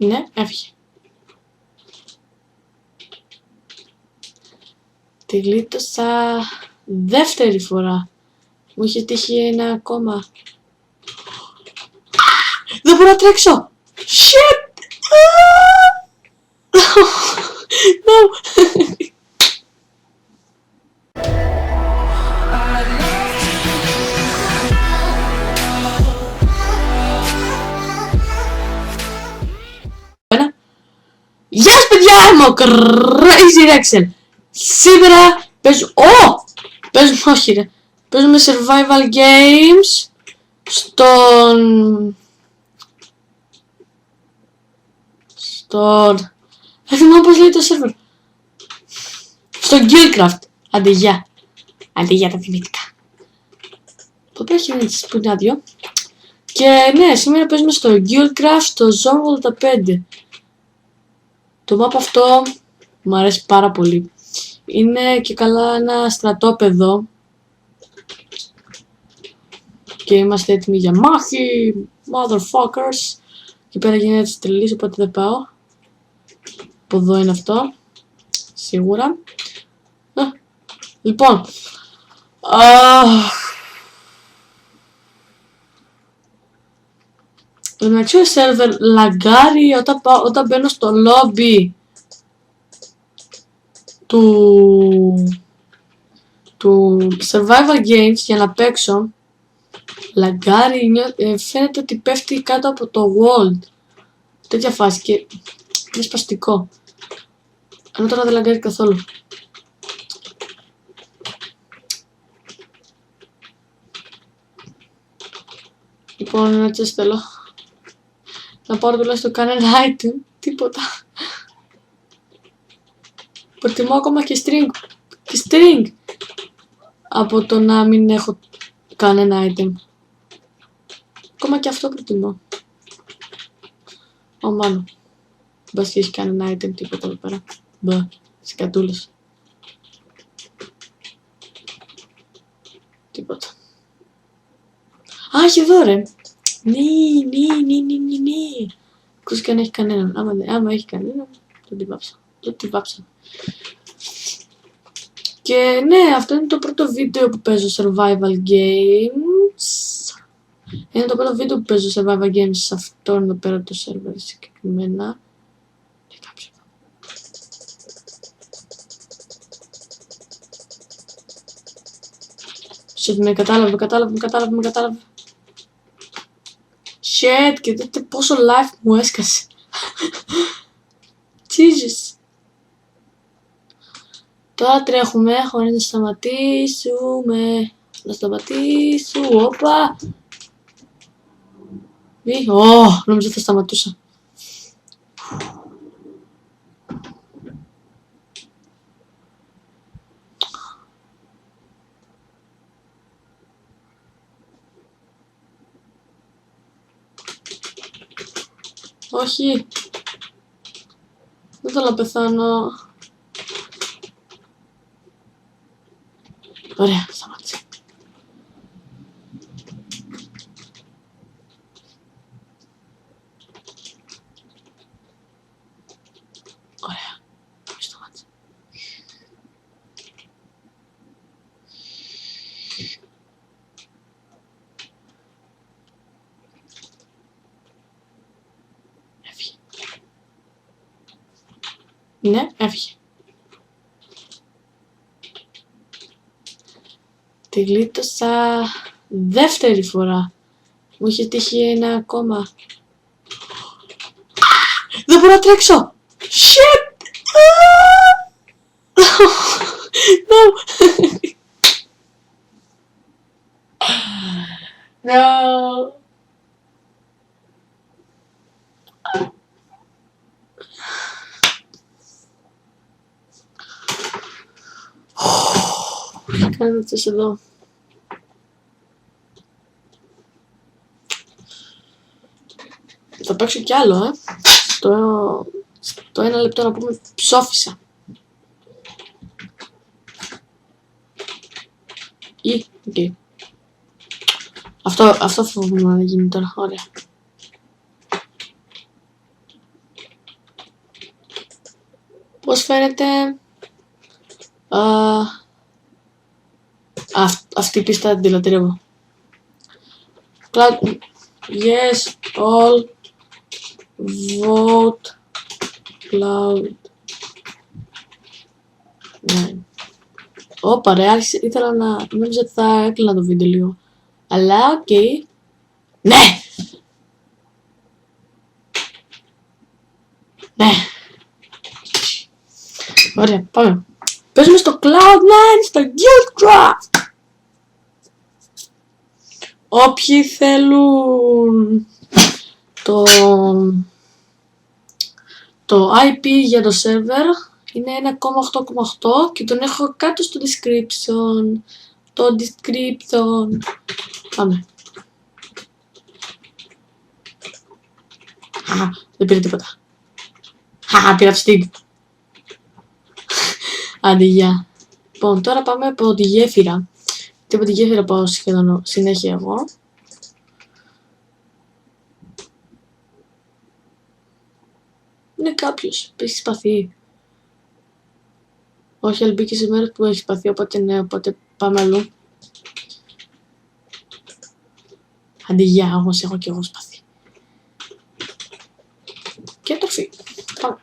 Ναι, έφυγε. Τη γλίτωσα δεύτερη φορά. Μου είχε τύχει ένα ακόμα. Δεν μπορώ να τρέξω! Shit! No! Γεια σας παιδιά, είμαι ο Crazy Rexel. Σήμερα παίζουμε, όχι ρε, παίζουμε survival games δεν θυμάμαι πώς λέει το server. Στο Guildcraft. Άντε γεια τα θυμητικά. Ποτέ έχει έτσι που είναι άδειο. Και ναι, σήμερα παίζουμε στο Guildcraft, στο Zone 85. Το map αυτό μου αρέσει πάρα πολύ. Είναι και καλά ένα στρατόπεδο. Και είμαστε έτοιμοι για μάχη. Motherfuckers. Και πέρα γίνεται τρελής, οπότε δεν πάω. Από εδώ είναι αυτό. Σίγουρα. Λοιπόν. Εντάξει, ο σερβερ λαγκάρει όταν μπαίνω στο lobby του survival games για να παίξω. Λαγκάρει, φαίνεται ότι πέφτει κάτω από το world. Τέτοια φάση και είναι σπαστικό. Ενώ τώρα δεν λαγκάρει καθόλου. Λοιπόν, έτσι θέλω να πάρω τουλάχιστον κανένα item, τίποτα. Προτιμώ ακόμα και string από το να μην έχω κανένα item. Ακόμα και αυτό προτιμώ. Μάλλον. Μπας και έχει κανένα item, τίποτα εδώ πέρα. Μπα, σκατούλες. Τίποτα. Α, έχει εδώ ρε. Ναι. Ακούς και αν έχει κανέναν. Άμα έχει κανέναν, το τη βάψα. Και ναι, αυτό είναι το πρώτο βίντεο που παίζω survival games. Είναι το πρώτο βίντεο που παίζω survival games σε αυτό εδώ πέρα το server συγκεκριμένα. Με κατάλαβε. Shit, και δείτε πόσο life μου έσκασε. Jesus. Τώρα τρέχουμε χωρίς να σταματήσουμε. Όπα. Νόμιζα θα σταματούσα. Όχι. Δεν θέλω να πεθάνω. Ωραία, σταμάτησε. Ωραία, σταμάτησε. Έφυγε. Ναι, έφυγε. Τη γλίτωσα δεύτερη φορά. Μου είχε τύχει ένα ακόμα. Δεν μπορώ να τρέξω! Shit! No! No! Κάνε αυτός εδώ. Θα παίξω κι άλλο, στο 1 λεπτό να πούμε ψόφισα. Okay. Αυτό φοβούμαι να γίνει τώρα, ωραία. Πώς φαίνεται. Αυτή η πίστα την λατρεύω. Cloud. Yes, all vote Cloud. Ναι. Ωπα ρε, ήθελα να... Νόμιζα ότι θα έκλεινα το βίντεο λίγο. Αλλά, οκ. Ναι! Ναι. Ωραία, πάμε. Παίζουμε στο Cloud9, στο Guildcraft. Όποιοι θέλουν το IP για το server είναι 1,8,8 και τον έχω κάτω στο description. Το description. Πάμε. Δεν πήρε τίποτα. Πήρα ψτίγ. Άντε, γεια. Λοιπόν, τώρα πάμε από τη γέφυρα. Και από τη γέφυρα πάω σχεδόν συνέχεια εγώ. Είναι κάποιος που έχει σπαθεί. Όχι, αλλά μπήκε σε μέρος που έχει σπαθεί, οπότε ναι, οπότε πάμε αλλού. Αντί για, όμως έχω και εγώ σπαθεί. Και τροφή. Πάμε.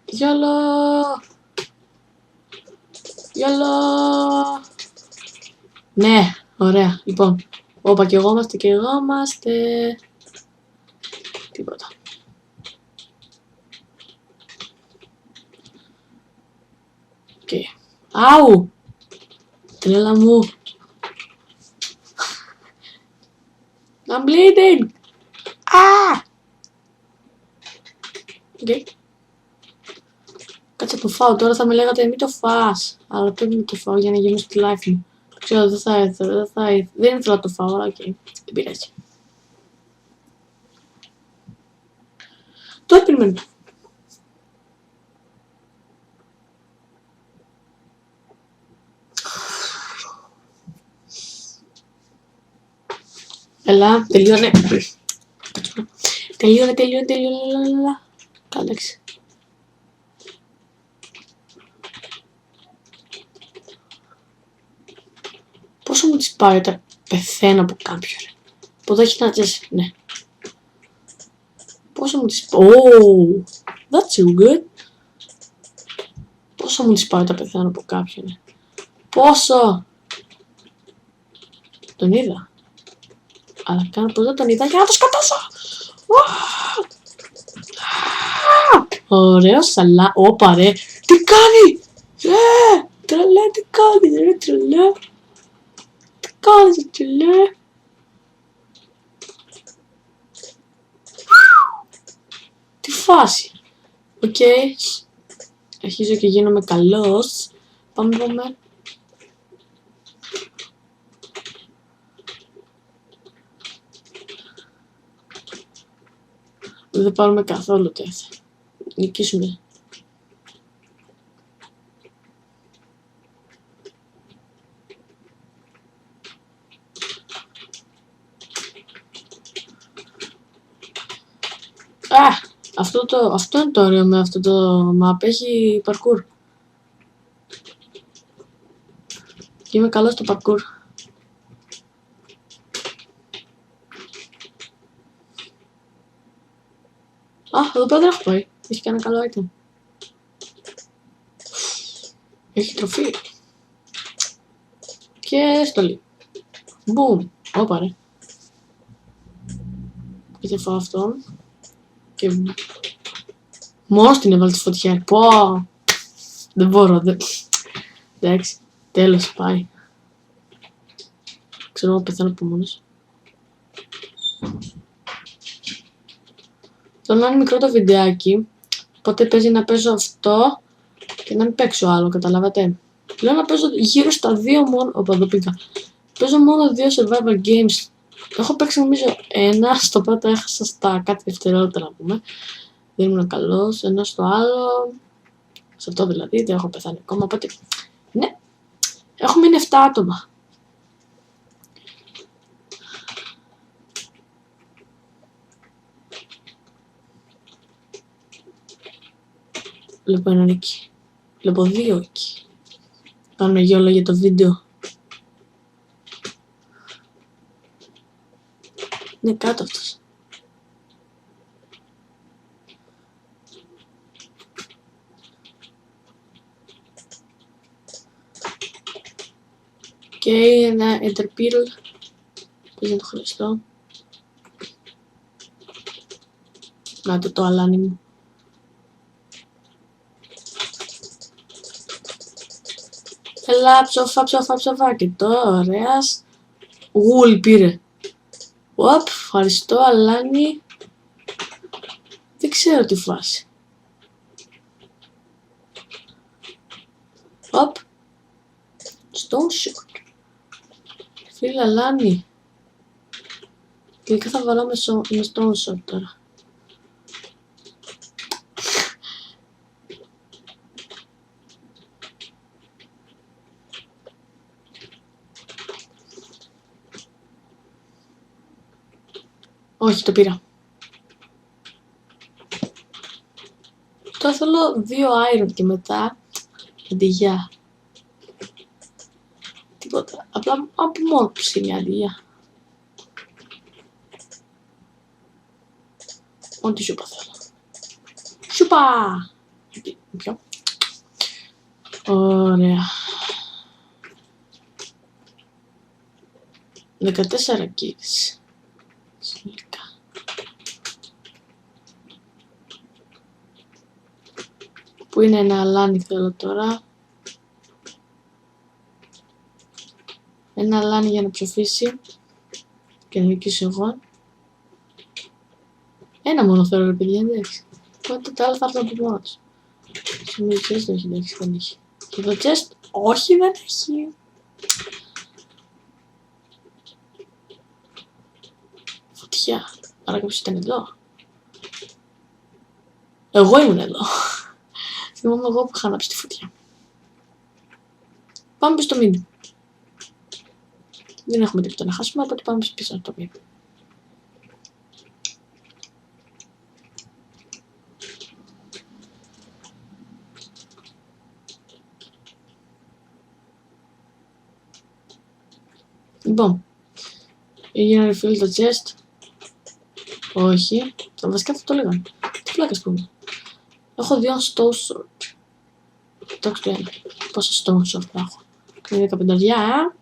Γιόλο! Γιόλο! Ναι, ωραία. Λοιπόν, όπα και εγώ είμαστε και εγώ είμαστε. Τίποτα. Okay. Αου! Τρέλα μου. I'm bleeding! Okay. Κάτσε να το φάω, τώρα θα με λέγατε μην το φας. Αλλά πρέπει να το φάω για να γεμίσω τη life μου. Ξέρω, δεν θα ήθελα, δεν ήθελα να το φάω, αλλά okay. Δεν πειράζει. Τώρα περιμένω. Έλα, τελείωνε. Τελείωνε. Καλά, εντάξει. Πόσο μου τις πάει όταν πεθαίνω από κάποιον, ρε. Από εδώ έχει να τσες, ναι. Πόσο μου τις πάει, oh, that's so good. Πόσο μου τις πάει όταν πεθαίνω από κάποιον, ρε. Πόσο. Τον είδα. Αλλά κάνω πως δεν τον είδα για να το σκοτώσω. Ωραίος, αλλά... Όπα ρε, τι κάνει! Τρελέ, τι κάνεις ρε, τρελέ. Τι κάνεις, τρελέ. Τι φάση. Οκ. Αρχίζω και γίνομαι καλός. Πάμε. Δεν πάρουμε καθόλου τέτοια. Νικήσουμε. Αυτό είναι το ωραίο με αυτό το map. Έχει parkour. Και είμαι καλός στο parkour. Εδώ πέρα δεν έχω πάει. Έχει και ένα καλό item. Έχει τροφή. Και στολή. Μπουμ. Όπα ρε. Και θα φάω αυτόν. Και... Μόνος την έβαλε τη φωτιά. Πω. Δεν μπορώ. Εντάξει. Τέλος πάει. Ξέρω εγώ πεθάνω από μόνος. Τώρα να είναι μικρό το βιντεάκι. Οπότε παίζει να παίζω αυτό. Και να μην παίξω άλλο, καταλάβατε. Λέω να παίζω γύρω στα 2 μόνο. Όπα, εδώ πήγα. Παίζω μόνο 2 survival games. Έχω παίξει νομίζω ένα. Στο πρώτο έχασα στα κάτι δευτερόλεπτα να πούμε. Δεν ήμουν καλός. Ενώ στο άλλο. Σε αυτό δηλαδή δεν έχω πεθάνει ακόμα. Οπότε ναι. Έχω μείνει 7 άτομα. Βλέπω έναν εκεί. Βλέπω δύο εκεί. Κάνουμε γιόλο για το βίντεο. Είναι κάτω αυτός. Και ένα Enderpearl. Πώς να το χρειαστώ. Να το αλάνι μου. Έλα ψοφά και τώρα. Γουλ πήρε. Οπ, ευχαριστώ αλάνι. Δεν ξέρω τι φάση. Οπ. Stone short. Φίλε αλάνι. Τελικά θα βάλω με stone short τώρα. Όχι, το πήρα. Τώρα θέλω 2 iron και μετά αντιγιά. Τίποτα. Απλά από μόνο τους είναι αντιγιά. Ό,τι σούπα θέλω. Σούπα! Ποιο? Ωραία. 14 kills. Συνολικά. Που είναι ένα αλάνι θέλω τώρα. Ένα αλάνι για να ψοφήσει. Και να νικήσω εγώ. Ένα μόνο θέλω ρε παιδιά, εντάξει. Οπότε τα άλλα θα έρθουν από μόνο τους. Σημείο chest όχι, εντάξει, δεν έχει. Και το chest, όχι δεν έχει. Φωτιά. Άρα κάποιος ήταν εδώ. Εγώ ήμουν εδώ. Θυμάμαι εγώ που είχα ανάψει τη φωτιά. Πάμε πίσω στο mid. Δεν έχουμε τίποτα να χάσουμε, οπότε πάμε πίσω στο mid. Λοιπόν, έγινε refill το chest. Όχι, το βασικά θα το λέγανε. Τι φλάκας πούμε. Έχω 2 stone sword. Κοιτάξτε το ένα. Πόσα stone sword έχω. Είναι 15.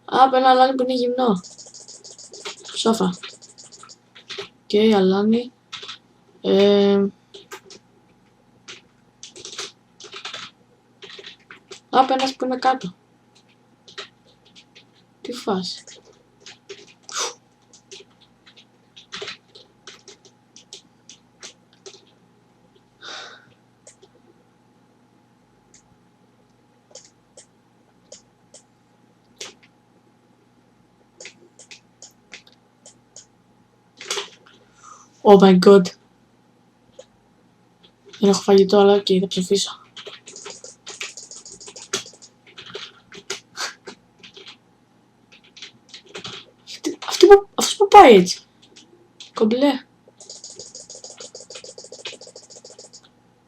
Απ' ένα αλάνι που είναι γυμνό. Σόφα. Οκ, αλάνι. Απ' ένας που είναι κάτω. Τι φάση. Oh my god. Δεν έχω φαγητό αλλά και θα ψηφίσω. Αυτός που πάει έτσι. Κομπλέ.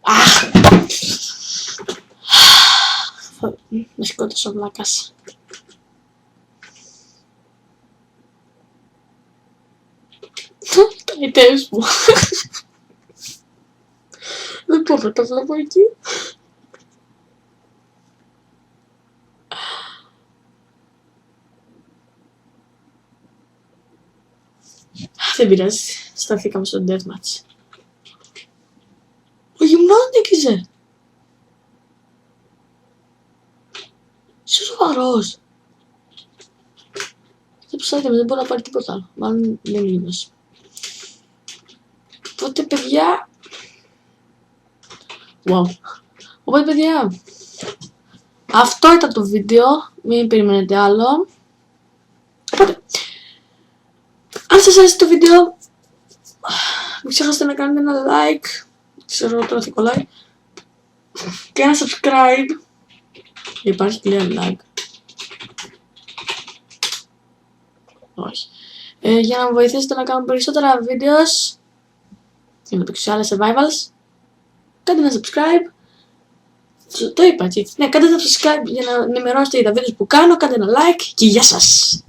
Αχ! Με σκότωσε ο βλάκας. Τα items μου. Δεν μπορώ να τα βλέπω εκεί. Δεν πειράζει. Σταθήκαμε στο deathmatch. Ο γυμνός νίκησε. Είσαι σοβαρός. Δεν ψάχνει, δεν μπορεί να πάρει τίποτα άλλο. Μάλλον δεν είναι γυμνός. Οπότε παιδιά. Wow. Οπότε παιδιά. Αυτό ήταν το βίντεο. Μην περιμένετε άλλο. Οπότε. Αν σας άρεσε το βίντεο. Μην ξεχάσετε να κάνετε ένα like. Ξέρω τώρα θα κολλάει. Και ένα subscribe. Υπάρχει πλέον like. Όχι. Για να με βοηθήσετε να κάνω περισσότερα βίντεο. Για να παίξω σε άλλες survivals. κάντε ένα subscribe. Το είπα έτσι. Ναι, κάντε ένα subscribe για να ενημερώσετε για τα βίντεο που κάνω, κάντε ένα like και γεια σας!